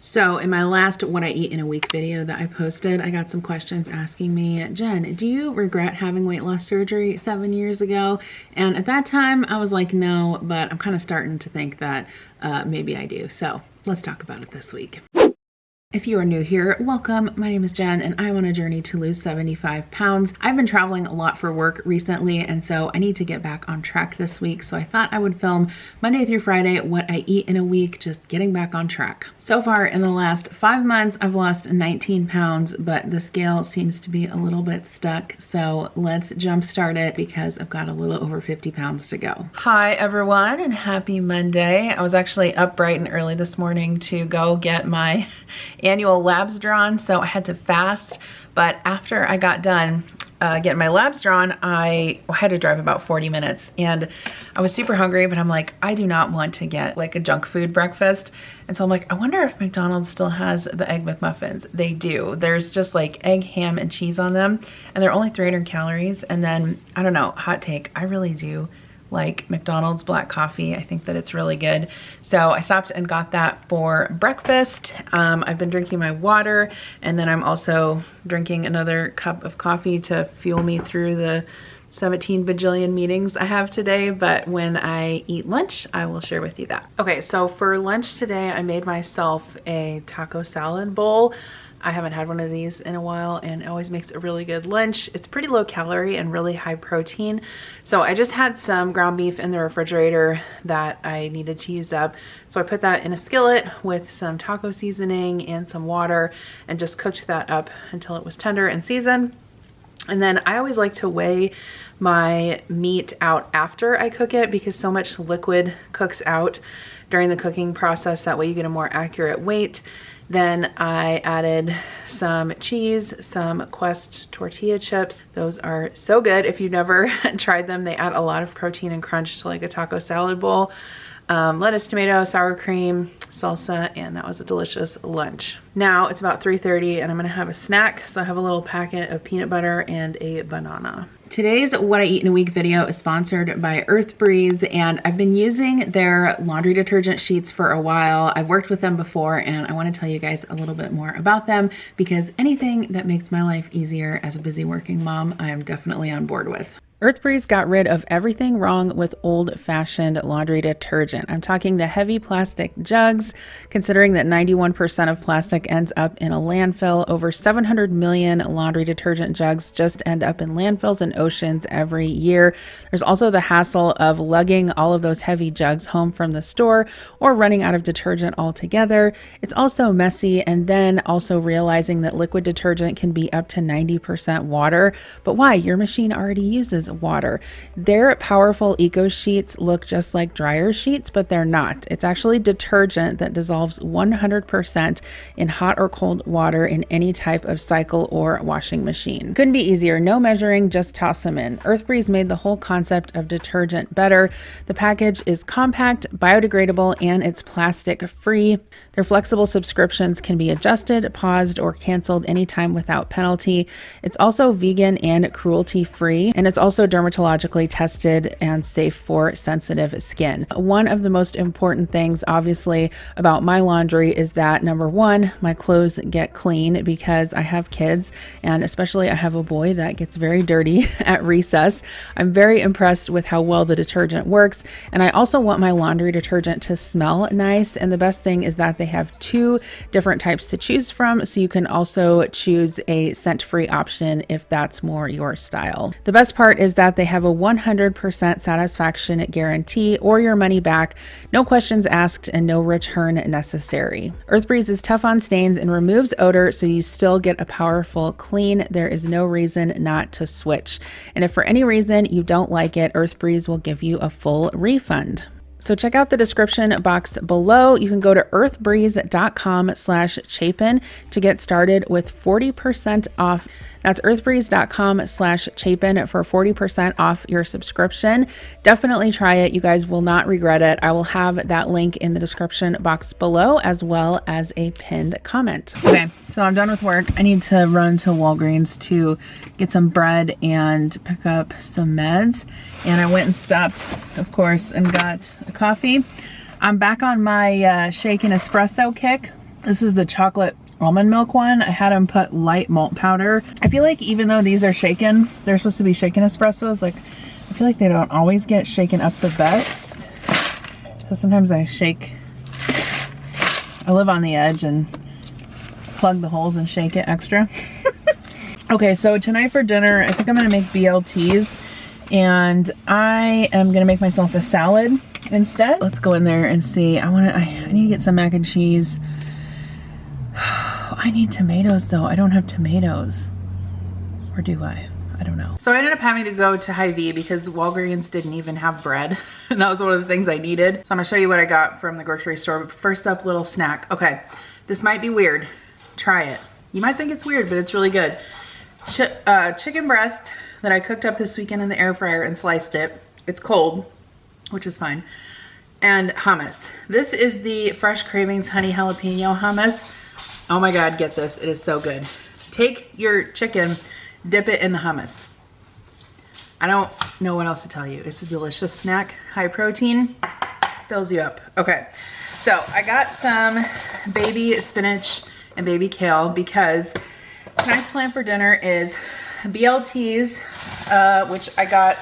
So in my last what I eat in a week video that I posted, I got some questions asking me, Jen, do you regret having weight loss surgery 7 years ago? And at that time I was like, no, but I'm kind of starting to think that maybe I do. So let's talk about it this week. If you are new here, welcome. My name is Jen and I'm on a journey to lose 75 pounds. I've been traveling a lot for work recently, and so I need to get back on track this week. So I thought I would film Monday through Friday what I eat in a week, just getting back on track. So far in the last 5 months, I've lost 19 pounds, but the scale seems to be a little bit stuck. So let's jumpstart it because I've got a little over 50 pounds to go. Hi everyone and happy Monday. I was actually up bright and early this morning to go get my annual labs drawn, so I had to fast. But after I got done getting my labs drawn, I had to drive about 40 minutes and I was super hungry, but I'm like, I do not want to get like a junk food breakfast. And so I'm like, I wonder if McDonald's still has the Egg McMuffins. They do. There's just like egg, ham, and cheese on them, and they're only 300 calories. And then, I don't know, hot take, I really do like McDonald's black coffee. I think that it's really good. So I stopped and got that for breakfast. I've been drinking my water, and then I'm also drinking another cup of coffee to fuel me through the 17 bajillion meetings I have today. But when I eat lunch, I will share with you that. Okay, so for lunch today, I made myself a taco salad bowl. I haven't had one of these in a while, and it always makes a really good lunch. It's pretty low calorie and really high protein. So I just had some ground beef in the refrigerator that I needed to use up. So I put that in a skillet with some taco seasoning and some water and just cooked that up until it was tender and seasoned. And then I always like to weigh my meat out after I cook it because so much liquid cooks out during the cooking process. That way you get a more accurate weight. Then I added some cheese, some Quest tortilla chips. Those are so good. If you've never tried them, they add a lot of protein and crunch to like a taco salad bowl. Lettuce, tomato, sour cream, salsa, and that was a delicious lunch. Now it's about 3:30 and I'm gonna have a snack. So I have a little packet of peanut butter and a banana. Today's What I Eat in a Week video is sponsored by Earth Breeze, and I've been using their laundry detergent sheets for a while. I've worked with them before, and I want to tell you guys a little bit more about them because anything that makes my life easier as a busy working mom, I am definitely on board with. Earth Breeze got rid of everything wrong with old-fashioned laundry detergent. I'm talking the heavy plastic jugs, considering that 91% of plastic ends up in a landfill. Over 700 million laundry detergent jugs just end up in landfills and oceans every year. There's also the hassle of lugging all of those heavy jugs home from the store or running out of detergent altogether. It's also messy, and then also realizing that liquid detergent can be up to 90% water. But why? Your machine already uses water. Their powerful eco sheets look just like dryer sheets, but they're not. It's actually detergent that dissolves 100% in hot or cold water in any type of cycle or washing machine. Couldn't be easier. No measuring, just toss them in. Earth Breeze made the whole concept of detergent better. The package is compact, biodegradable, and it's plastic free. Their flexible subscriptions can be adjusted, paused, or canceled anytime without penalty. It's also vegan and cruelty free, and it's also dermatologically tested and safe for sensitive skin. One of the most important things, obviously, about my laundry is that, number one, my clothes get clean because I have kids, and especially I have a boy that gets very dirty at recess. I'm very impressed with how well the detergent works, and I also want my laundry detergent to smell nice, and the best thing is that they have 2 different types to choose from, so you can also choose a scent-free option if that's more your style. The best part is that they have a 100% satisfaction guarantee or your money back, no questions asked, and no return necessary. Earth Breeze is tough on stains and removes odor, so you still get a powerful clean. There is no reason not to switch. And if for any reason you don't like it, Earth Breeze will give you a full refund. So check out the description box below. You can go to earthbreeze.com/Chapin to get started with 40% off. That's earthbreeze.com/Chapin for 40% off your subscription. Definitely try it. You guys will not regret it. I will have that link in the description box below as well as a pinned comment. Okay, so I'm done with work. I need to run to Walgreens to get some bread and pick up some meds. And I went and stopped, of course, and got a coffee. I'm back on my shake and espresso kick. This is the chocolate almond milk one. I had them put light malt powder. I feel like even though these are shaken, they're supposed to be shaken espressos, like I feel like they don't always get shaken up the best. So sometimes I live on the edge and plug the holes and shake it extra. Okay, so tonight for dinner, I think I'm gonna make BLTs, and I am gonna make myself a salad instead. Let's go in there and see. I need to get some mac and cheese. I need tomatoes though. I don't have tomatoes. Or do I? I don't know. So I ended up having to go to Hy-Vee because Walgreens didn't even have bread. And that was one of the things I needed. So I'm gonna show you what I got from the grocery store. But first up, little snack. Okay, this might be weird. Try it. You might think it's weird, but it's really good. Chicken breast that I cooked up this weekend in the air fryer and sliced it. It's cold, which is fine. And hummus. This is the Fresh Cravings Honey Jalapeno hummus. Oh my God, get this. It is so good. Take your chicken, dip it in the hummus. I don't know what else to tell you. It's a delicious snack. High protein, fills you up. Okay, so I got some baby spinach and baby kale because tonight's plan for dinner is BLTs, which I got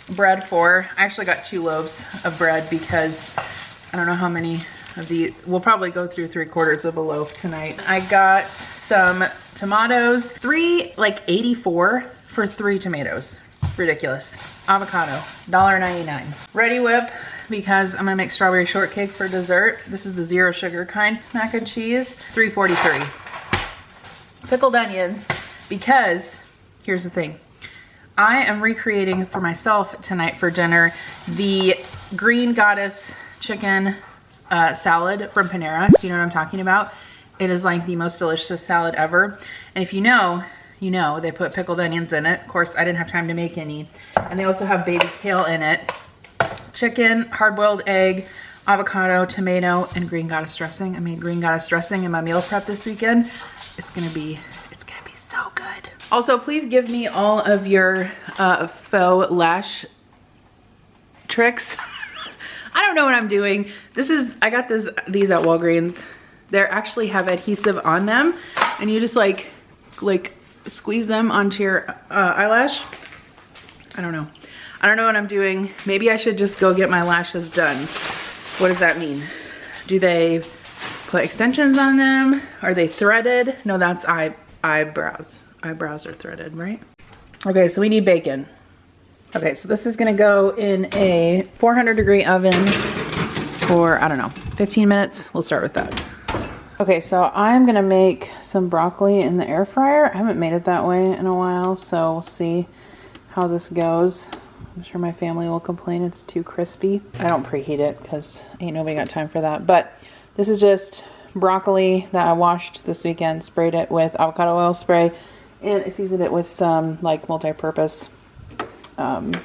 bread for. I actually got 2 loaves of bread because I don't know how many of these. We'll probably go through 3/4 of a loaf tonight. I got some tomatoes, 3 like 84 for 3 tomatoes. Ridiculous. Avocado, $1.99. Ready Whip because I'm gonna make strawberry shortcake for dessert. This is the 0 sugar kind. Mac and cheese, $3.43. Pickled onions because here's the thing. I am recreating for myself tonight for dinner the Green Goddess chicken salad from Panera. Do you know what I'm talking about? It is like the most delicious salad ever. And if you know, you know, they put pickled onions in it. Of course, I didn't have time to make any. And they also have baby kale in it. Chicken, hard-boiled egg, avocado, tomato, and Green Goddess dressing. I made Green Goddess dressing in my meal prep this weekend. It's gonna be so good. Also, please give me all of your faux lash tricks. I don't know what I'm doing. I got these at Walgreens. They actually have adhesive on them, and you just like squeeze them onto your eyelash. I don't know. I don't know what I'm doing. Maybe I should just go get my lashes done. What does that mean? Do they put extensions on them? Are they threaded? No, that's eyebrows. Eyebrows are threaded, right? Okay, so we need bacon. Okay, so this is gonna go in a 400-degree oven for, I don't know, 15 minutes. We'll start with that. Okay, so I'm gonna make some broccoli in the air fryer. I haven't made it that way in a while, so we'll see how this goes. I'm sure my family will complain it's too crispy. I don't preheat it because ain't nobody got time for that. But this is just broccoli that I washed this weekend, sprayed it with avocado oil spray, and I seasoned it with some like multi-purpose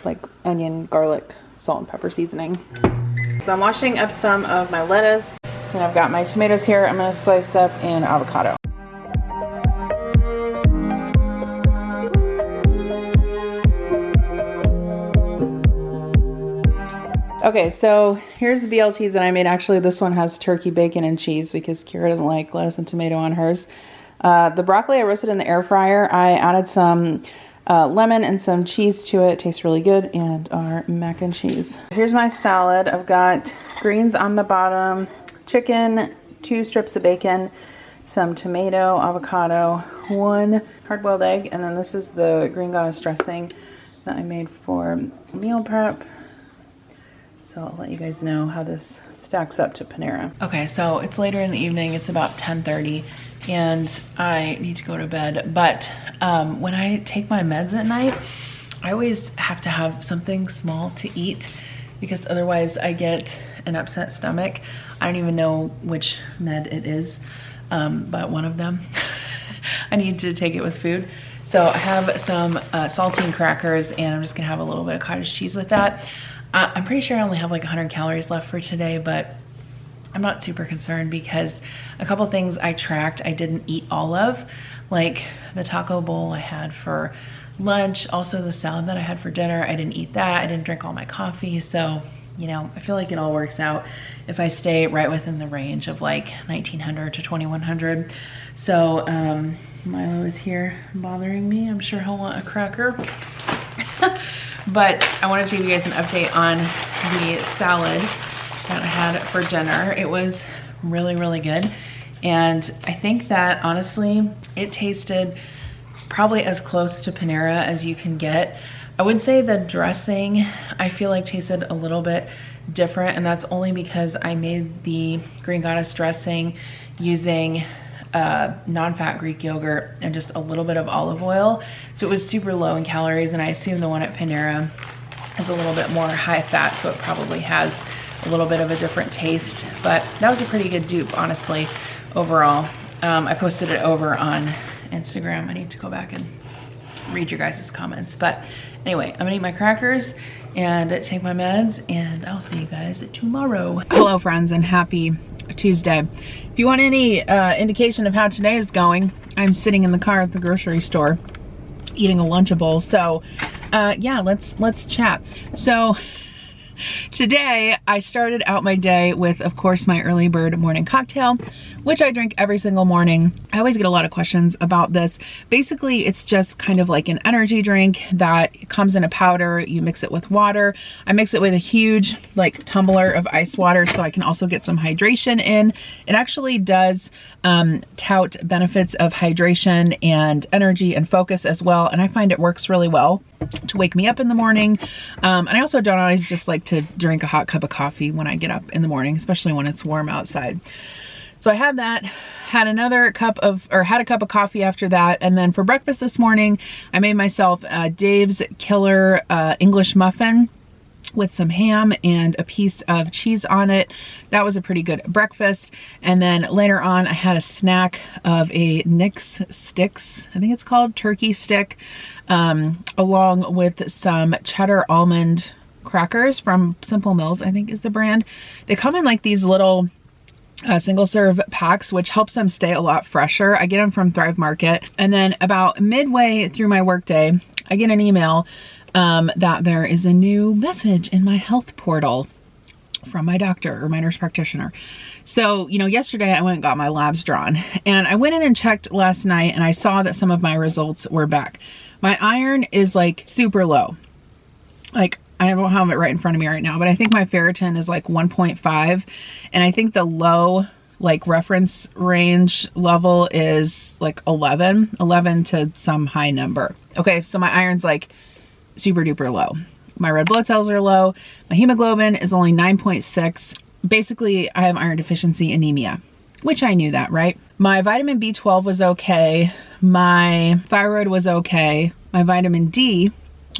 like onion, garlic, salt and pepper seasoning. So I'm washing up some of my lettuce, and I've got my tomatoes here. I'm gonna slice up an avocado. Okay, so here's the BLTs that I made. Actually, this one has turkey, bacon, and cheese because Kira doesn't like lettuce and tomato on hers. The broccoli I roasted in the air fryer. I added some lemon and some cheese to it. It tastes really good, and our mac and cheese. Here's my salad. I've got greens on the bottom, chicken, 2 strips of bacon, some tomato, avocado, 1 hard-boiled egg, and then this is the Green Goddess dressing that I made for meal prep. So I'll let you guys know how this stacks up to Panera. Okay, so it's later in the evening. It's about 10:30 and I need to go to bed. But when I take my meds at night, I always have to have something small to eat because otherwise I get an upset stomach. I don't even know which med it is, but one of them. I need to take it with food. So I have some saltine crackers, and I'm just gonna have a little bit of cottage cheese with that. I'm pretty sure I only have like 100 calories left for today, but I'm not super concerned because a couple things I tracked I didn't eat all of, like the taco bowl I had for lunch, also the salad that I had for dinner. I didn't eat that. I didn't drink all my coffee, so you know, I feel like it all works out if I stay right within the range of like 1900 to 2100. So Milo is here bothering me. I'm sure he'll want a cracker. But I wanted to give you guys an update on the salad that I had for dinner. It was really, really good. And I think that honestly, it tasted probably as close to Panera as you can get. I would say the dressing, I feel like tasted a little bit different, and that's only because I made the Green Goddess dressing using non-fat Greek yogurt and just a little bit of olive oil. So it was super low in calories, and I assume the one at Panera is a little bit more high fat, so it probably has a little bit of a different taste. But that was a pretty good dupe, honestly, overall. I posted it over on Instagram. I need to go back and read your guys' comments. But anyway, I'm gonna eat my crackers and take my meds, and I'll see you guys tomorrow. Hello friends, and happy Tuesday. If you want any indication of how today is going, I'm sitting in the car at the grocery store eating a Lunchable. So yeah, let's chat. So today I started out my day with, of course, my early bird morning cocktail, which I drink every single morning. I always get a lot of questions about this. Basically, it's just kind of like an energy drink that comes in a powder. You mix it with water. I mix it with a huge like tumbler of ice water so I can also get some hydration in. It actually does tout benefits of hydration and energy and focus as well. And I find it works really well to wake me up in the morning. And I also don't always just like to drink a hot cup of coffee when I get up in the morning, especially when it's warm outside. So I had that, had a cup of coffee after that. And then for breakfast this morning, I made myself Dave's Killer English muffin with some ham and a piece of cheese on it. That was a pretty good breakfast. And then later on, I had a snack of a Nick's Sticks, I think it's called, turkey stick, along with some cheddar almond crackers from Simple Mills, I think is the brand. They come in like these little single serve packs, which helps them stay a lot fresher. I get them from Thrive Market. And then about midway through my workday, I get an email that there is a new message in my health portal from my doctor or my nurse practitioner. So, you know, yesterday I went and got my labs drawn, and I went in and checked last night, and I saw that some of my results were back. My iron is like super low. Like, I don't have it right in front of me right now, but I think my ferritin is like 1.5, and I think the low like reference range level is like 11 to some high number. Okay, so my iron's like super duper low. My red blood cells are low. My hemoglobin is only 9.6. Basically, I have iron deficiency anemia, which I knew that, right? My vitamin B12 was okay. My thyroid was okay. My vitamin D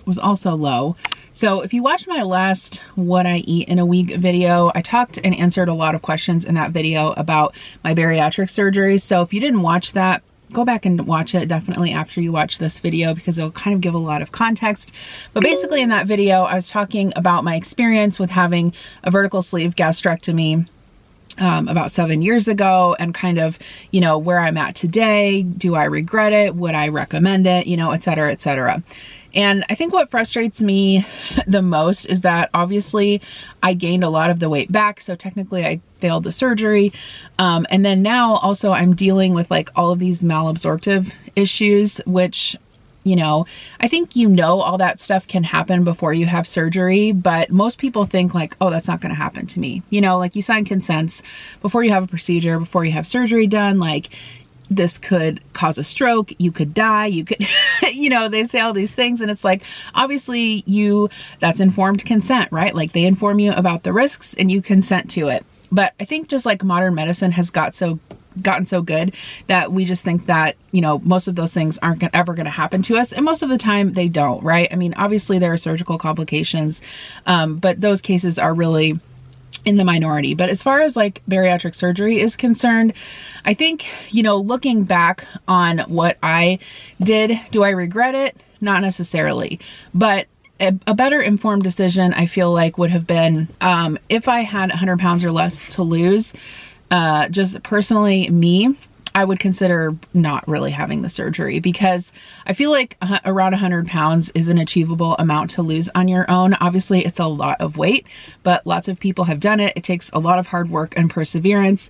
was also low. So if you watch my last What I Eat in a Week video, I talked and answered a lot of questions in that video about my bariatric surgery. So if you didn't watch that, go back and watch it definitely after you watch this video, because it'll kind of give a lot of context. But basically in that video, I was talking about my experience with having a vertical sleeve gastrectomy about 7 years ago, and kind of, you know, where I'm at today. Do I regret it? Would I recommend it? You know, et cetera, et cetera. And I think what frustrates me the most is that obviously I gained a lot of the weight back. So technically I failed the surgery. And then now also I'm dealing with like all of these malabsorptive issues, which, you know, I think, you know, all that stuff can happen before you have surgery, but most people think like, oh, that's not going to happen to me. You know, like you sign consents before you have a procedure, before you have surgery done, like this could cause a stroke, you could die, you could, you know, they say all these things, and it's like, obviously that's informed consent, right? Like they inform you about the risks and you consent to it. But I think just like modern medicine has gotten so good that we just think that, you know, most of those things aren't ever going to happen to us. And most of the time they don't, right? I mean, obviously there are surgical complications, but those cases are really in the minority. But as far as like bariatric surgery is concerned, I think, you know, looking back on what I did, do I regret it? Not necessarily, but a better informed decision I feel like would have been if I had 100 pounds or less to lose. Just personally me, I would consider not really having the surgery, because I feel like around 100 pounds is an achievable amount to lose on your own. Obviously, it's a lot of weight, but lots of people have done it. It takes a lot of hard work and perseverance.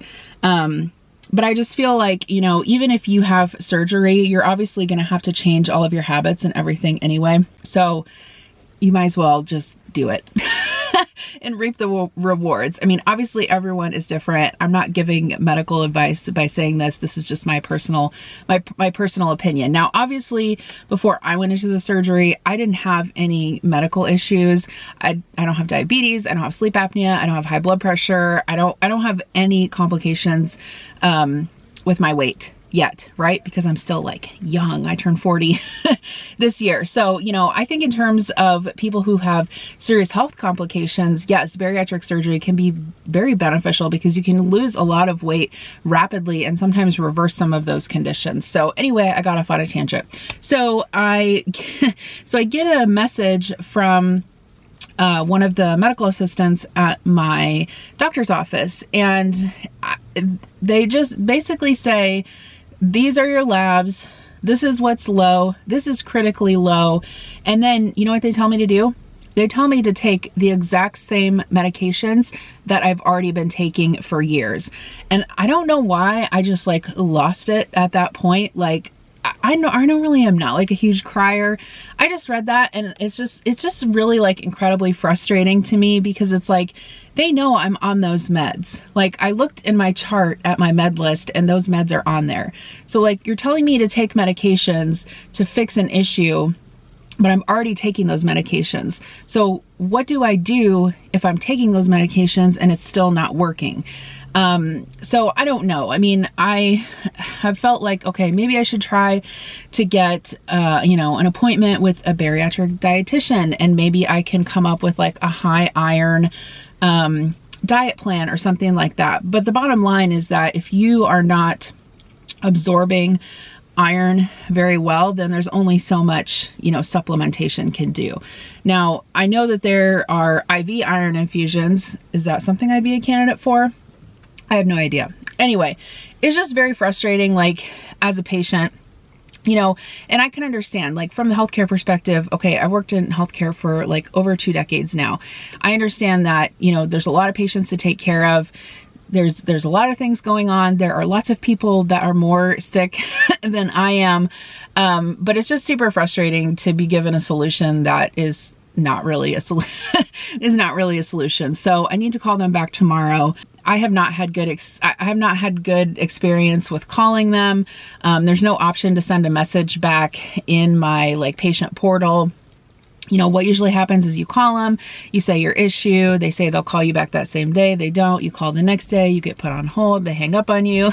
But I just feel like, you know, even if you have surgery, you're obviously going to have to change all of your habits and everything anyway. So you might as well just do it and reap the rewards. I mean, obviously everyone is different. I'm not giving medical advice by saying this. This is just my personal opinion. Now, obviously, before I went into the surgery, I didn't have any medical issues. I don't have diabetes. I don't have sleep apnea. I don't have high blood pressure. I don't have any complications with my weight yet, right? Because I'm still like young. I turned 40 this year. So, you know, I think in terms of people who have serious health complications, yes, bariatric surgery can be very beneficial because you can lose a lot of weight rapidly and sometimes reverse some of those conditions. So anyway, I got off on a tangent. So I get a message from one of the medical assistants at my doctor's office, and they just basically say, these are your labs. This is what's low. This is critically low. And then you know what they tell me to do? They tell me to take the exact same medications that I've already been taking for years. And I don't know why, I just like lost it at that point. Like, I normally am not like a huge crier. I just read that and it's just really like incredibly frustrating to me, because it's like, they know I'm on those meds. Like, I looked in my chart at my med list and those meds are on there. So like, you're telling me to take medications to fix an issue, but I'm already taking those medications. So what do I do if I'm taking those medications and it's still not working? So I don't know. I mean, I have felt like, okay, maybe I should try to get, you know, an appointment with a bariatric dietitian, and maybe I can come up with like a high iron, diet plan or something like that. But the bottom line is that if you are not absorbing iron very well, then there's only so much, you know, supplementation can do. Now, I know that there are IV iron infusions. Is that something I'd be a candidate for? I have no idea. Anyway, it's just very frustrating, like, as a patient, you know, and I can understand, like, from the healthcare perspective, okay, I've worked in healthcare for like over 2 decades now. I understand that, you know, there's a lot of patients to take care of. There's a lot of things going on. There are lots of people that are more sick than I am. But it's just super frustrating to be given a solution that is not really a solution. So I need to call them back tomorrow. I have not had good experience with calling them. There's no option to send a message back in my like patient portal. You know, what usually happens is you call them, you say your issue, they say they'll call you back that same day. They don't. You call the next day, you get put on hold, they hang up on you.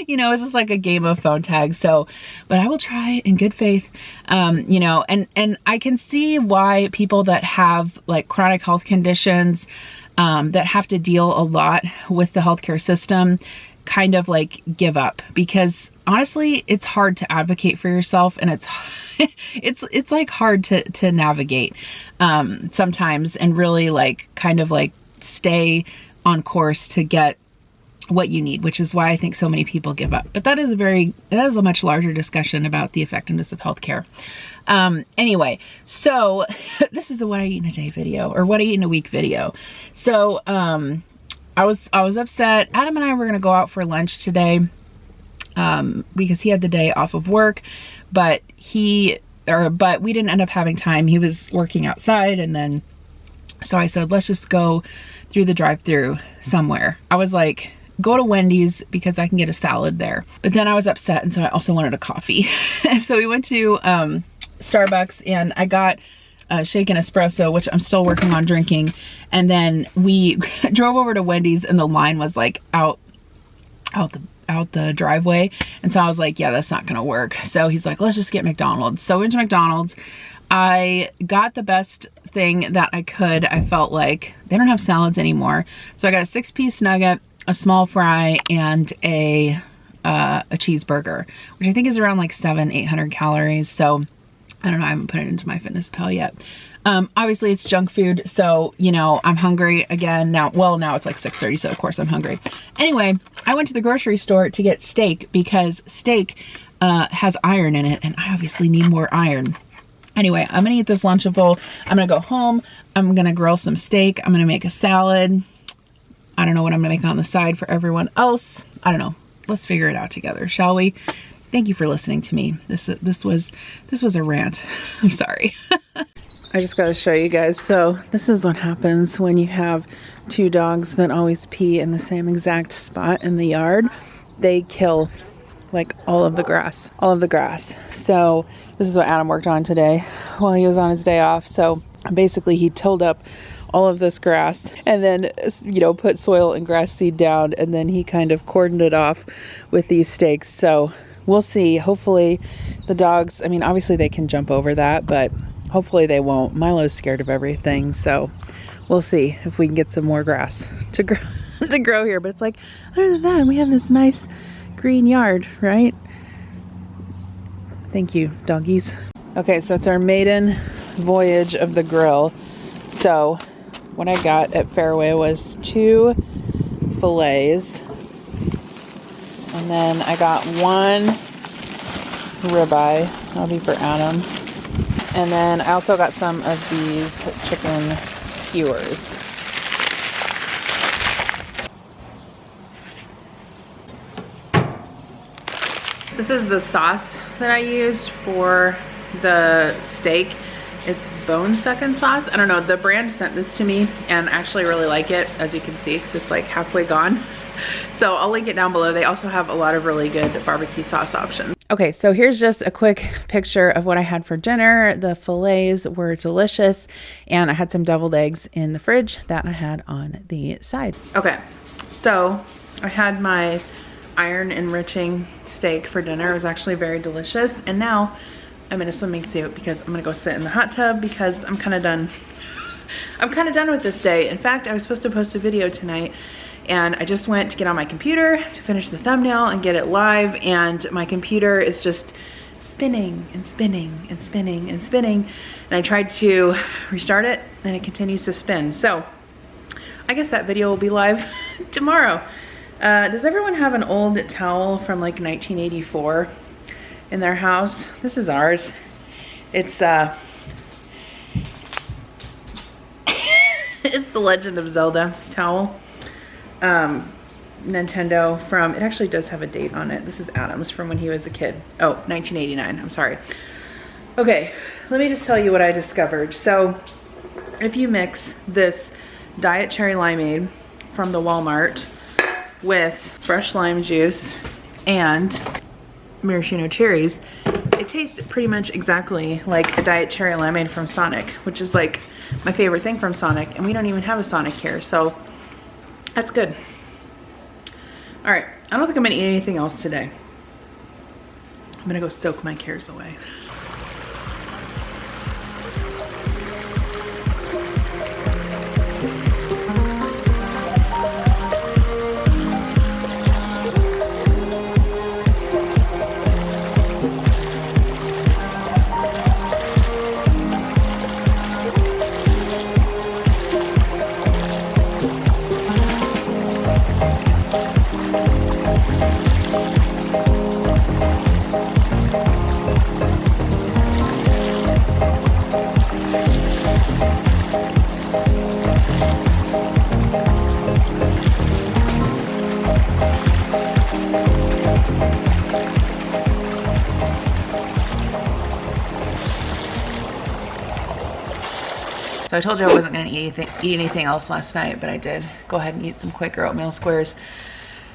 You know, it's just like a game of phone tag. So, but I will try in good faith. You know, and I can see why people that have like chronic health conditions, that have to deal a lot with the healthcare system, kind of like give up, because honestly, it's hard to advocate for yourself, and it's like hard to navigate sometimes, and really like kind of like stay on course to get what you need, which is why I think so many people give up. But that is a much larger discussion about the effectiveness of healthcare. Anyway, so this is a what I eat in a day video, or what I eat in a week video. So I was upset. Adam and I were gonna go out for lunch today, because he had the day off of work, but we didn't end up having time. He was working outside, and then so I said, let's just go through the drive-through somewhere. I was like, go to Wendy's because I can get a salad there. But then I was upset, and so I also wanted a coffee. So we went to Starbucks, and I got a shaken espresso, which I'm still working on drinking. And then we drove over to Wendy's, and the line was like out the driveway. And so I was like, yeah, that's not gonna work. So he's like, let's just get McDonald's. So we went to McDonald's. I got the best thing that I could. I felt like they don't have salads anymore. So I got a 6-piece nugget, a small fry, and a cheeseburger, which I think is around like 700-800 calories. So I don't know, I haven't put it into my fitness pal yet. Obviously it's junk food, so, you know, I'm hungry again now. Well, now it's like 6:30, so of course I'm hungry. Anyway, I went to the grocery store to get steak because steak has iron in it, and I obviously need more iron. Anyway, I'm gonna eat this Lunchable. I'm gonna go home. I'm gonna grill some steak. I'm gonna make a salad. I don't know what I'm gonna make on the side for everyone else. I don't know. Let's figure it out together, shall we? Thank you for listening to me. This was a rant. I'm sorry. I just got to show you guys. So this is what happens when you have two dogs that always pee in the same exact spot in the yard. They kill like all of the grass. So this is what Adam worked on today while he was on his day off. So basically he tilled up all of this grass and then, you know, put soil and grass seed down, and then he kind of cordoned it off with these stakes. So we'll see. Hopefully the dogs, I mean, obviously they can jump over that, but hopefully they won't. Milo's scared of everything, so we'll see if we can get some more grass to grow here. But it's like, other than that, we have this nice green yard, right? Thank you, doggies. Okay, so it's our maiden voyage of the grill. So what I got at Fairway was 2 fillets. And then I got 1 ribeye. That'll be for Adam. And then I also got some of these chicken skewers. This is the sauce that I used for the steak. It's bone sucking sauce. I don't know, the brand sent this to me and I actually really like it, as you can see, because it's like halfway gone. So I'll link it down below. They also have a lot of really good barbecue sauce options. Okay, so here's just a quick picture of what I had for dinner. The fillets were delicious, and I had some deviled eggs in the fridge that I had on the side. Okay, so I had my iron enriching steak for dinner. It was actually very delicious, and now I'm in a swimming suit because I'm gonna go sit in the hot tub because I'm kind of done. I'm kind of done with this day. In fact, I was supposed to post a video tonight, and I just went to get on my computer to finish the thumbnail and get it live, and my computer is just spinning and spinning and spinning and spinning, and I tried to restart it and it continues to spin. So I guess that video will be live tomorrow. Does everyone have an old towel from like 1984 in their house? This is ours. It's it's the Legend of Zelda towel. Nintendo from, it actually does have a date on it. This is Adam's from when he was a kid. Oh, 1989, I'm sorry. Okay, let me just tell you what I discovered. So if you mix this Diet Cherry Limeade from the Walmart with fresh lime juice and maraschino cherries, it tastes pretty much exactly like a Diet Cherry Limeade from Sonic, which is like my favorite thing from Sonic, and we don't even have a Sonic here, so that's good. All right, I don't think I'm gonna eat anything else today. I'm gonna go soak my cares away. So I told you I wasn't gonna eat anything else last night, but I did go ahead and eat some Quaker oatmeal squares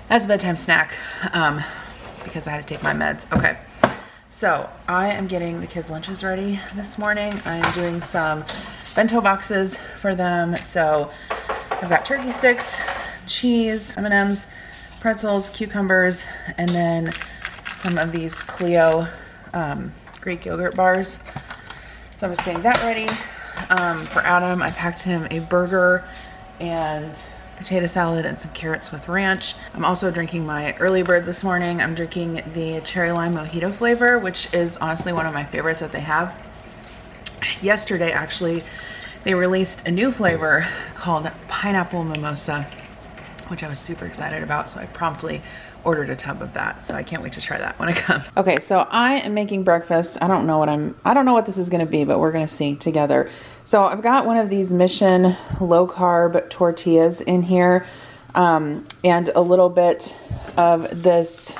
as a bedtime snack because I had to take my meds. Okay, so I am getting the kids' lunches ready this morning. I'm doing some bento boxes for them. So I've got turkey sticks, cheese, M&Ms, pretzels, cucumbers, and then some of these Clio Greek yogurt bars. So I'm just getting that ready. For Adam, I packed him a burger and potato salad and some carrots with ranch. I'm also drinking my early bird this morning. I'm drinking the cherry lime mojito flavor, which is honestly one of my favorites that they have. yesterday actually, they released a new flavor called Pineapple Mimosa, which I was super excited about. So I promptly ordered a tub of that. So I can't wait to try that when it comes. Okay, so I am making breakfast. I don't know what this is gonna be, but we're gonna see together. So I've got one of these Mission low carb tortillas in here, and a little bit of this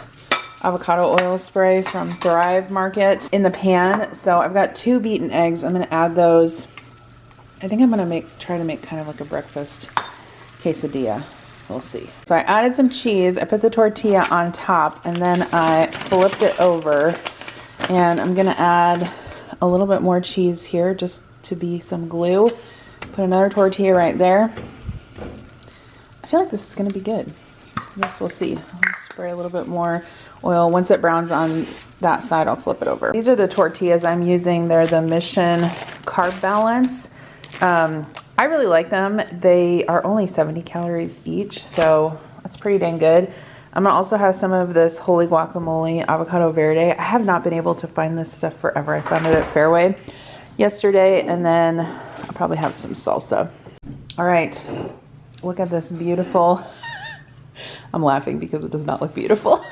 avocado oil spray from Thrive Market in the pan. So I've got 2 beaten eggs. I'm gonna add those. I think I'm gonna try to make kind of like a breakfast quesadilla. We'll see. So I added some cheese. I put the tortilla on top and then I flipped it over, and I'm gonna add a little bit more cheese here just to be some glue. Put another tortilla right there. I feel like this is gonna be good. I guess we'll see. I'll spray a little bit more oil. Once it browns on that side, I'll flip it over. These are the tortillas I'm using. They're the Mission Carb Balance. I really like them. They are only 70 calories each, so that's pretty dang good. I'm gonna also have some of this Holy Guacamole Avocado Verde. I have not been able to find this stuff forever. I found it at Fairway yesterday, and then I'll probably have some salsa. All right, look at this beautiful, I'm laughing because it does not look beautiful.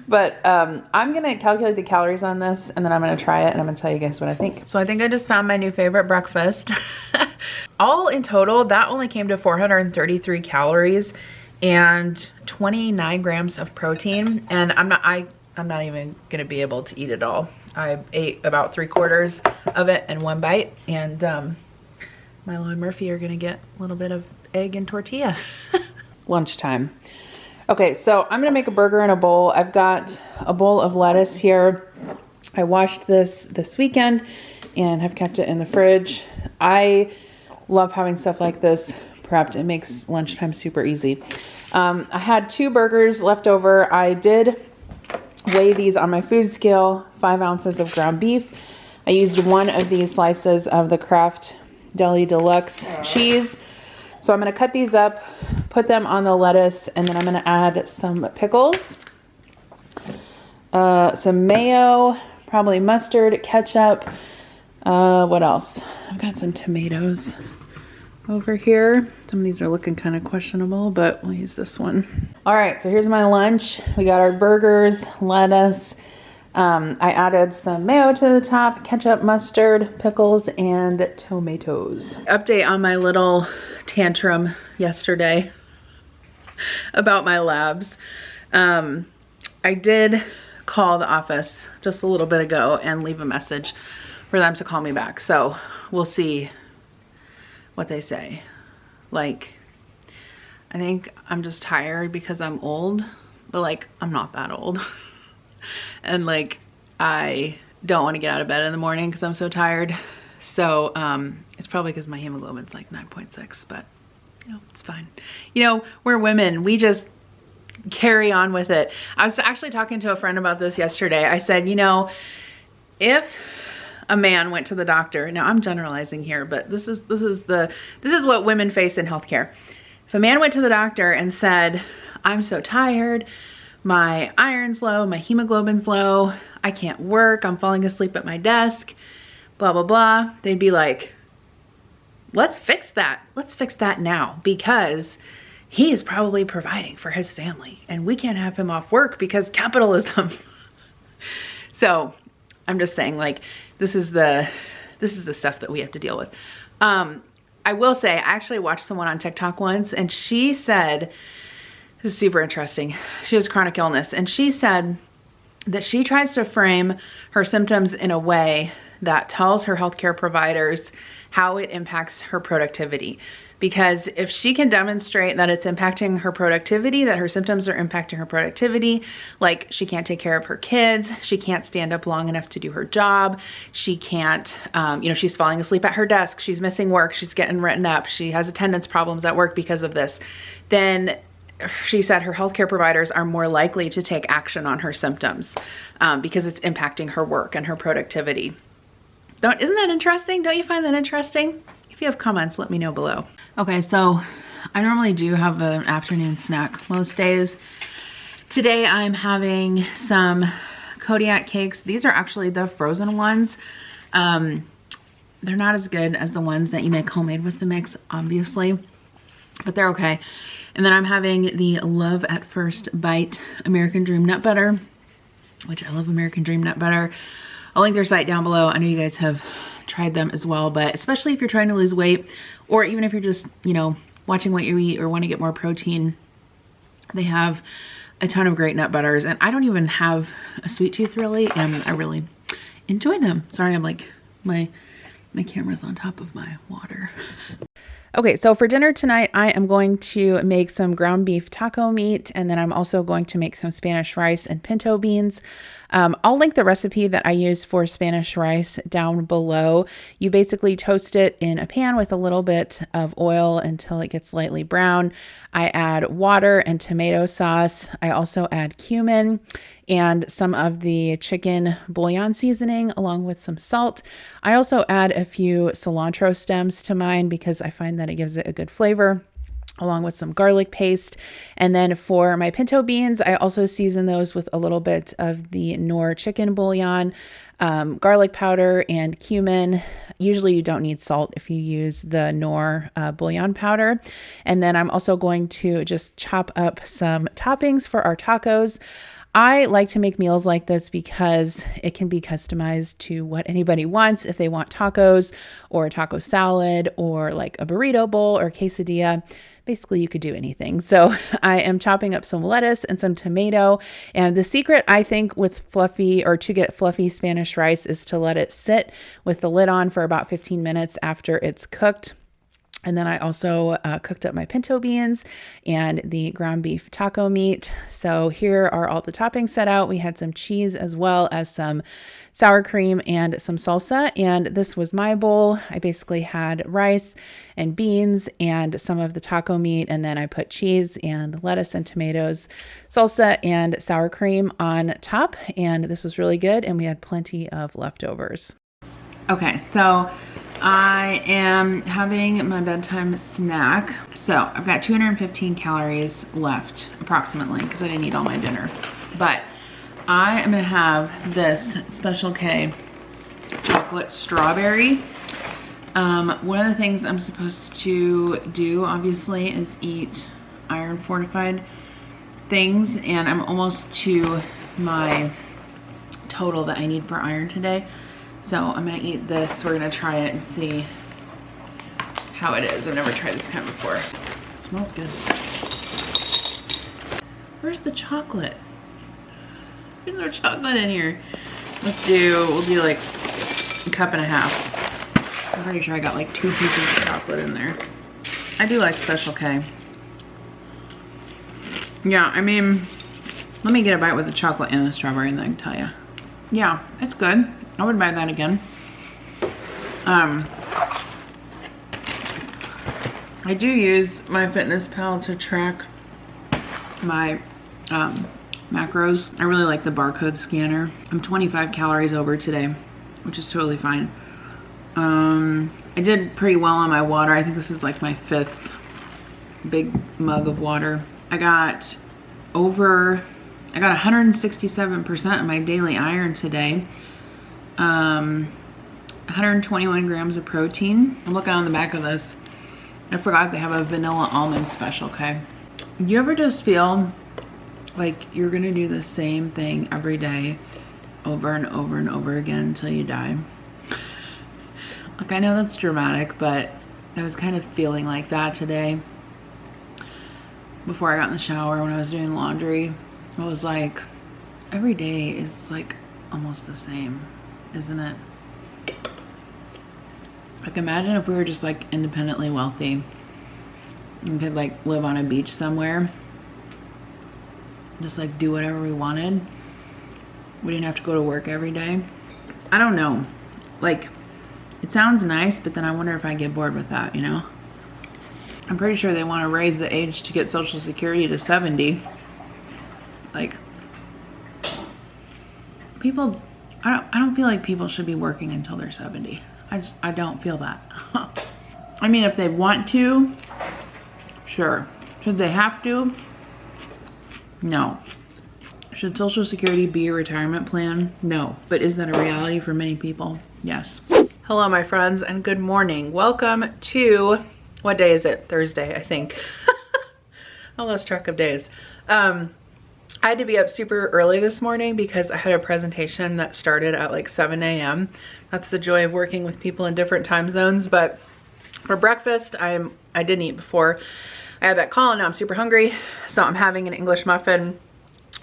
But I'm gonna calculate the calories on this, and then I'm gonna try it, and I'm gonna tell you guys what I think. So I think I just found my new favorite breakfast. All in total, that only came to 433 calories and 29 grams of protein. And I'm not even gonna be able to eat it all. I ate about 3/4 of it in one bite, and Milo and Murphy are gonna get a little bit of egg and tortilla. Lunchtime. Okay, so I'm gonna make a burger in a bowl. I've got a bowl of lettuce here. I washed this weekend and have kept it in the fridge. I love having stuff like this prepped. It makes lunchtime super easy. I had 2 burgers left over. I did weigh these on my food scale, 5 ounces of ground beef. I used 1 of these slices of the Kraft Deli Deluxe cheese. So I'm gonna cut these up, put them on the lettuce, and then I'm gonna add some pickles, some mayo, probably mustard, ketchup. What else? I've got some tomatoes over here. Some of these are looking kind of questionable, but we'll use this one. All right, so here's my lunch. We got our burgers, lettuce. I added some mayo to the top, ketchup, mustard, pickles, and tomatoes. Update on my little tantrum yesterday about my labs. I did call the office just a little bit ago and leave a message for them to call me back. So we'll see what they say. Like, I think I'm just tired because I'm old, but like, I'm not that old. And like, I don't want to get out of bed in the morning because I'm so tired. So it's probably because my hemoglobin's like 9.6, but you know, it's fine. You know, we're women, we just carry on with it. I was actually talking to a friend about this yesterday. I said, you know, if a man went to the doctor, now I'm generalizing here, but this is what women face in healthcare. If a man went to the doctor and said, I'm so tired, my iron's low, my hemoglobin's low, I can't work, I'm falling asleep at my desk, blah, blah, blah, they'd be like, let's fix that. Let's fix that now, because he is probably providing for his family and we can't have him off work because capitalism. So I'm just saying, like, this is the stuff that we have to deal with. I will say, I actually watched someone on TikTok once, and she said, this is super interesting. She has chronic illness, and she said that she tries to frame her symptoms in a way that tells her healthcare providers how it impacts her productivity. Because if she can demonstrate that it's impacting her productivity, that her symptoms are impacting her productivity, like she can't take care of her kids, she can't stand up long enough to do her job, she can't, you know, she's falling asleep at her desk, she's missing work, she's getting written up, she has attendance problems at work because of this, then she said her healthcare providers are more likely to take action on her symptoms because it's impacting her work and her productivity. Isn't that interesting? Don't you find that interesting? If you have comments, let me know below. Okay, so I normally do have an afternoon snack most days. Today I'm having some Kodiak cakes. These are actually the frozen ones. They're not as good as the ones that you make homemade with the mix, obviously, but they're okay. And then I'm having the Love at First Bite American Dream Nut Butter, which I love American Dream Nut Butter. I'll link their site down below. I know you guys have tried them as well, but especially if you're trying to lose weight, or even if you're just, you know, watching what you eat or want to get more protein, they have a ton of great nut butters. And I don't even have a sweet tooth really, and I really enjoy them. Sorry, I'm like, my camera's on top of my water. Okay, so for dinner tonight, I am going to make some ground beef taco meat, and then I'm also going to make some Spanish rice and pinto beans. I'll link the recipe that I use for Spanish rice down below. You basically toast it in a pan with a little bit of oil until it gets lightly brown. I add water and tomato sauce. I also add cumin and some of the chicken bouillon seasoning along with some salt. I also add a few cilantro stems to mine because I find that it gives it a good flavor, along with some garlic paste. And then for my pinto beans, I also season those with a little bit of the Knorr chicken bouillon, garlic powder, and cumin. Usually you don't need salt if you use the Knorr bouillon powder. And then I'm also going to just chop up some toppings for our tacos. I like to make meals like this because it can be customized to what anybody wants. If they want tacos or a taco salad or like a burrito bowl or quesadilla, basically you could do anything. So I am chopping up some lettuce and some tomato. And the secret, I think, with fluffy or to get fluffy Spanish rice is to let it sit with the lid on for about 15 minutes after it's cooked. And then I also cooked up my pinto beans and the ground beef taco meat. So here are all the toppings set out. We had some cheese as well as some sour cream and some salsa. And this was my bowl. I basically had rice and beans and some of the taco meat. And then I put cheese and lettuce and tomatoes, salsa and sour cream on top. And this was really good. And we had plenty of leftovers. Okay, so I am having my bedtime snack. So I've got 215 calories left approximately because I didn't eat all my dinner. But I am gonna have this Special K chocolate strawberry. One of the things I'm supposed to do obviously is eat iron fortified things, and I'm almost to my total that I need for iron today. So I'm gonna eat this. We're gonna try it and see how it is. I've never tried this kind before. It smells good. Where's the chocolate? There's no chocolate in here. We'll do like a cup and a half. I'm pretty sure I got like 2 pieces of chocolate in there. I do like Special K. Yeah, I mean, let me get a bite with the chocolate and the strawberry and then I can tell you. Yeah, it's good. I would buy that again. I do use my MyFitnessPal to track my macros. I really like the barcode scanner. I'm 25 calories over today, which is totally fine. I did pretty well on my water. I think this is like my 5th big mug of water. I got 167% of my daily iron today. 121 grams of protein. I'm looking on the back of this. I forgot they have a vanilla almond Special K. You ever just feel like you're gonna do the same thing every day over and over and over again until you die? Like, I know that's dramatic, but I was kind of feeling like that today. Before I got in the shower, when I was doing laundry, I was like, every day is like almost the same, isn't it? Like, imagine if we were just like independently wealthy and could like live on a beach somewhere, just like do whatever we wanted. We didn't have to go to work every day. I don't know, like, it sounds nice, but then I wonder if I get bored with that, you know? I'm pretty sure they want to raise the age to get Social Security to 70. Like, people, I don't feel like people should be working until they're 70. I don't feel that. I mean, if they want to, sure. Should they have to? No. Should Social Security be a retirement plan? No. But is that a reality for many people? Yes. Hello, my friends, and good morning. Welcome to, what day is it? Thursday, I think. I lost track of days. I had to be up super early this morning because I had a presentation that started at like 7 a.m. That's the joy of working with people in different time zones. But for breakfast, I didn't eat before I had that call, and now I'm super hungry. So I'm having an English muffin,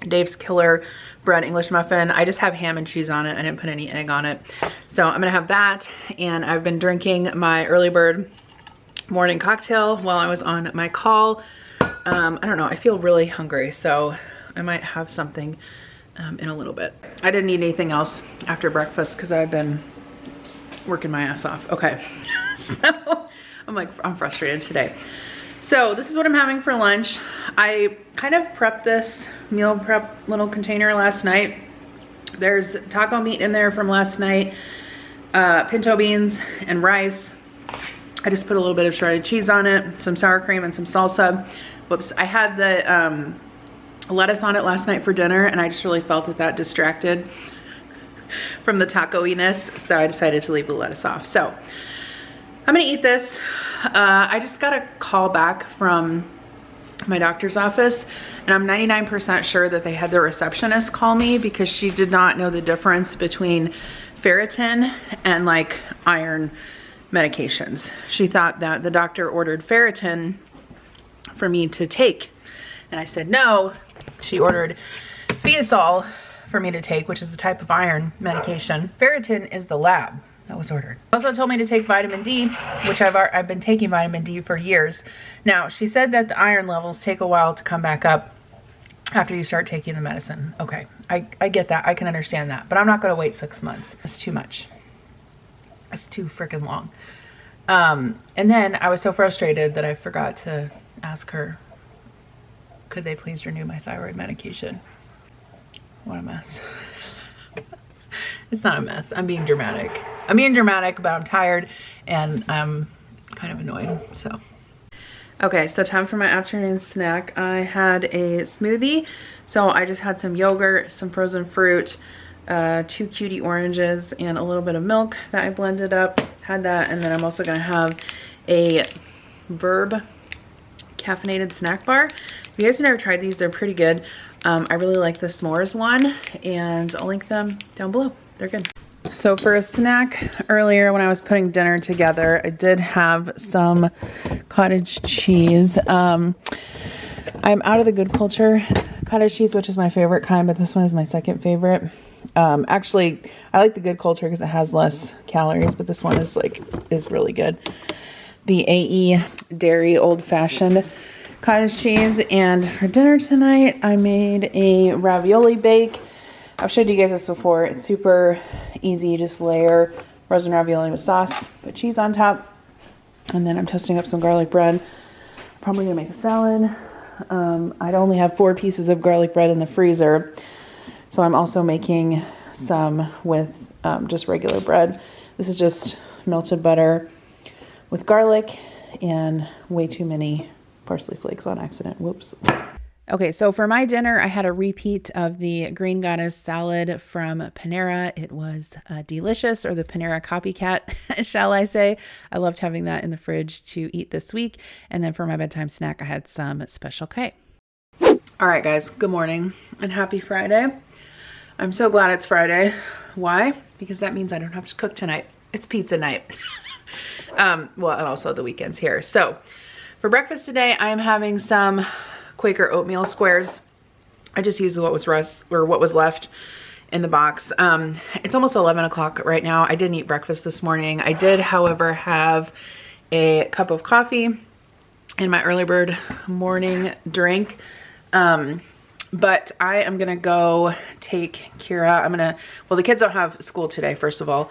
Dave's Killer bread English muffin. I just have ham and cheese on it. I didn't put any egg on it. So I'm gonna have that, and I've been drinking my early bird morning cocktail while I was on my call. I don't know, I feel really hungry, so I might have something in a little bit. I didn't eat anything else after breakfast because I've been working my ass off. Okay, so I'm frustrated today. So this is what I'm having for lunch. I kind of prepped this meal prep little container last night. There's taco meat in there from last night, pinto beans and rice. I just put a little bit of shredded cheese on it, some sour cream and some salsa. Whoops, I had the lettuce on it last night for dinner, and I just really felt that distracted from the taco-iness, so I decided to leave the lettuce off. So I'm gonna eat this. I just got a call back from my doctor's office, and I'm 99% sure that they had the receptionist call me because she did not know the difference between ferritin and like iron medications. She thought that the doctor ordered ferritin for me to take, and I said no. She ordered Feosol for me to take, which is a type of iron medication. Ferritin is the lab that was ordered. Also told me to take vitamin D, which I've been taking vitamin D for years. Now, she said that the iron levels take a while to come back up after you start taking the medicine. Okay, I get that, I can understand that, but I'm not gonna wait 6 months. It's too much. It's too freaking long. And then I was so frustrated that I forgot to ask her, could they please renew my thyroid medication? What a mess. It's not a mess. I'm being dramatic. I'm being dramatic, but I'm tired and I'm kind of annoyed, so. Okay, so time for my afternoon snack. I had a smoothie. So I just had some yogurt, some frozen fruit, 2 cutie oranges, and a little bit of milk that I blended up. Had that, and then I'm also gonna have a Verb caffeinated snack bar. If you guys have never tried these, they're pretty good. I really like the s'mores one, and I'll link them down below. They're good. So for a snack earlier when I was putting dinner together, I did have some cottage cheese. I'm out of the Good Culture cottage cheese, which is my favorite kind, but this one is my second favorite. Actually, I like the Good Culture because it has less calories, but this one is really good. The AE Dairy Old Fashioned cottage cheese. And for dinner tonight, I made a ravioli bake. I've showed you guys this before. It's super easy. You just layer frozen ravioli with sauce, put cheese on top, and then I'm toasting up some garlic bread. Probably gonna make a salad. I'd only have 4 pieces of garlic bread in the freezer, so I'm also making some with just regular bread. This is just melted butter with garlic and way too many parsley flakes on accident. Whoops. Okay, so for my dinner, I had a repeat of the Green Goddess salad from Panera. It was delicious, or the Panera copycat, shall I say. I loved having that in the fridge to eat this week. And then for my bedtime snack, I had some Special K. All right, guys, good morning and happy Friday. I'm so glad it's Friday. Why? Because that means I don't have to cook tonight. It's pizza night. Well, and also the weekends here. So for breakfast today, I'm having some Quaker oatmeal squares. I just used what was left in the box. It's almost 11 o'clock right now. I didn't eat breakfast this morning. I did, however, have a cup of coffee and my early bird morning drink. But I am gonna go take Kira. Well, the kids don't have school today, first of all.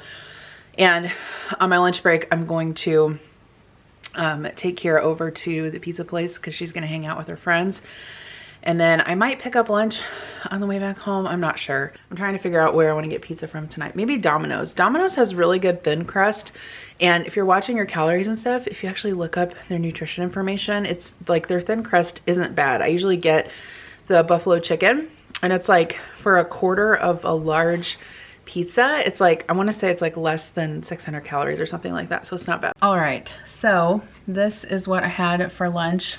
And on my lunch break, I'm going to take Kira over to the pizza place because she's gonna hang out with her friends. And then I might pick up lunch on the way back home. I'm not sure. I'm trying to figure out where I want to get pizza from tonight. Maybe Domino's. Domino's has really good thin crust. And if you're watching your calories and stuff, if you actually look up their nutrition information, it's like their thin crust isn't bad. I usually get the buffalo chicken, and it's like for a quarter of a large pizza. It's like, I want to say it's like less than 600 calories or something like that, so it's not bad. All right, so this is what I had for lunch.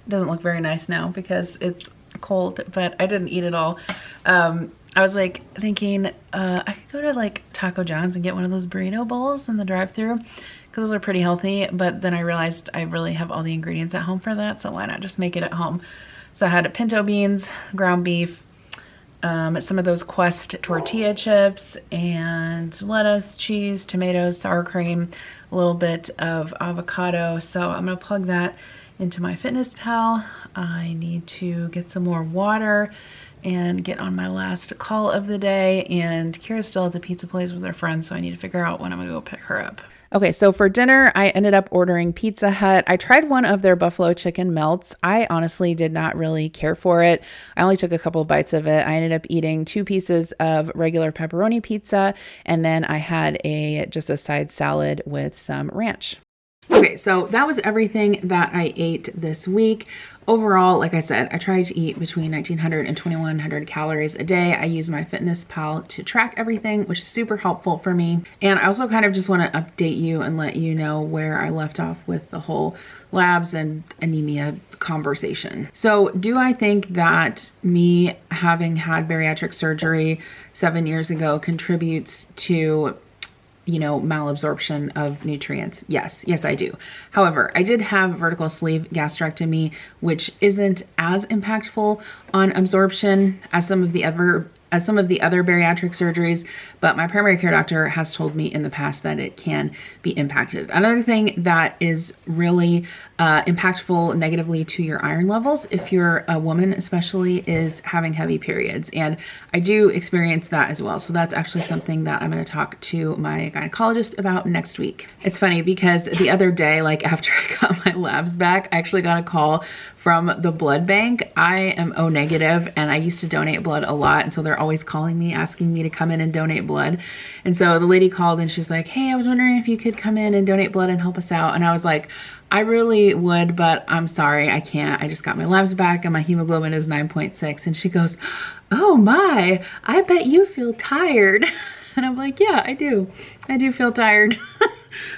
It doesn't look very nice now because it's cold, but I didn't eat it all. I was like thinking I could go to like Taco John's and get one of those burrito bowls in the drive-thru because those are pretty healthy, but then I realized I really have all the ingredients at home for that, so why not just make it at home? So I had pinto beans, ground beef, some of those Quest tortilla chips, and lettuce, cheese, tomatoes, sour cream, a little bit of avocado. So I'm gonna plug that into my FitnessPal. I need to get some more water and get on my last call of the day, and Kira's still at the pizza place with her friends, so I need to figure out when I'm gonna go pick her up. Okay, so for dinner, I ended up ordering Pizza Hut. I tried one of their buffalo chicken melts. I honestly did not really care for it. I only took a couple of bites of it. I ended up eating 2 pieces of regular pepperoni pizza, and then I had just a side salad with some ranch. Okay, so that was everything that I ate this week. Overall, like I said, I try to eat between 1900 and 2100 calories a day. I use my FitnessPal to track everything, which is super helpful for me. And I also kind of just want to update you and let you know where I left off with the whole labs and anemia conversation. So do I think that me having had bariatric surgery 7 years ago contributes to, you know, malabsorption of nutrients? Yes, I do. However, I did have vertical sleeve gastrectomy, which isn't as impactful on absorption as some of the other bariatric surgeries, but my primary care doctor has told me in the past that it can be impacted. Another thing that is really impactful negatively to your iron levels, if you're a woman especially, is having heavy periods. And I do experience that as well. So that's actually something that I'm going to talk to my gynecologist about next week. It's funny because the other day, like after I got my labs back, I actually got a call from the blood bank. I am O negative and I used to donate blood a lot. And so they're always calling me, asking me to come in and donate blood. And so the lady called and she's like, hey, I was wondering if you could come in and donate blood and help us out. And I was like, I really would, but I'm sorry, I can't. I just got my labs back and my hemoglobin is 9.6. And she goes, oh my, I bet you feel tired. And I'm like, yeah, I do. I do feel tired.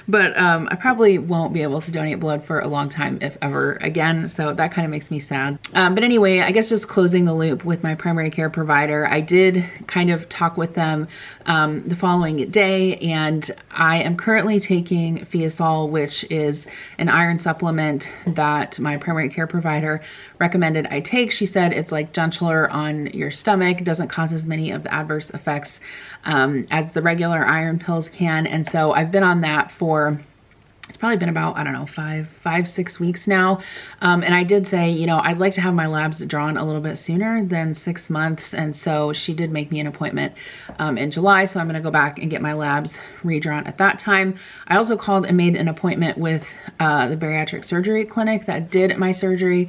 But I probably won't be able to donate blood for a long time, if ever again. So that kind of makes me sad. But anyway, I guess just closing the loop with my primary care provider, I did kind of talk with them the following day, and I am currently taking Fiasol, which is an iron supplement that my primary care provider recommended I take. She said it's like gentler on your stomach, doesn't cause as many of the adverse effects as the regular iron pills can. And so I've been on that for, it's probably been about, I don't know, 5-6 weeks now. And I did say, you know, I'd like to have my labs drawn a little bit sooner than 6 months. And so she did make me an appointment in July. So I'm going to go back and get my labs redrawn at that time. I also called and made an appointment with the bariatric surgery clinic that did my surgery.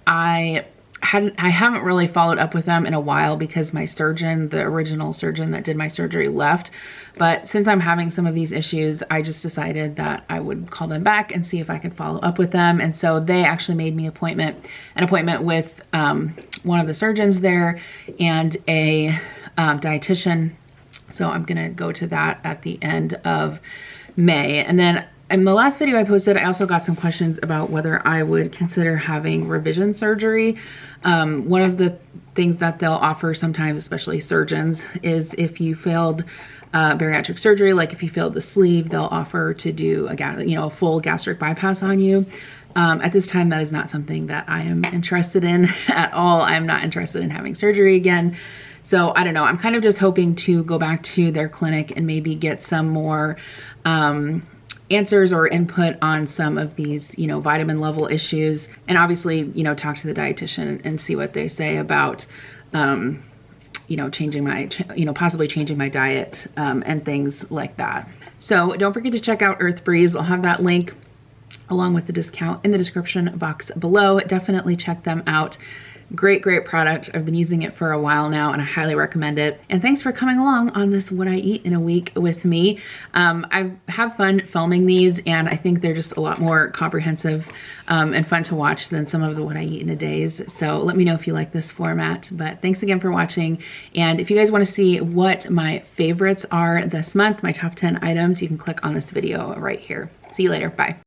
I haven't really followed up with them in a while because my surgeon, the original surgeon that did my surgery, left. But since I'm having some of these issues, I just decided that I would call them back and see if I could follow up with them. And so they actually made me an appointment with one of the surgeons there and a dietitian. So I'm gonna go to that at the end of May. And then in the last video I posted, I also got some questions about whether I would consider having revision surgery. One of the things that they'll offer sometimes, especially surgeons, is if you failed bariatric surgery, like if you failed the sleeve, they'll offer to do a full gastric bypass on you. At this time, that is not something that I am interested in at all. I'm not interested in having surgery again. So I don't know. I'm kind of just hoping to go back to their clinic and maybe get some more answers or input on some of these, you know, vitamin level issues, and obviously, you know, talk to the dietitian and see what they say about, you know, possibly changing my diet and things like that. So don't forget to check out Earth Breeze. I'll have that link along with the discount in the description box below. Definitely check them out. Great, great product. I've been using it for a while now and I highly recommend it. And thanks for coming along on this What I Eat in a Week with me. I have fun filming these and I think they're just a lot more comprehensive and fun to watch than some of the What I Eat in a Days. So let me know if you like this format. But thanks again for watching. And if you guys want to see what my favorites are this month, my top 10 items, you can click on this video right here. See you later. Bye.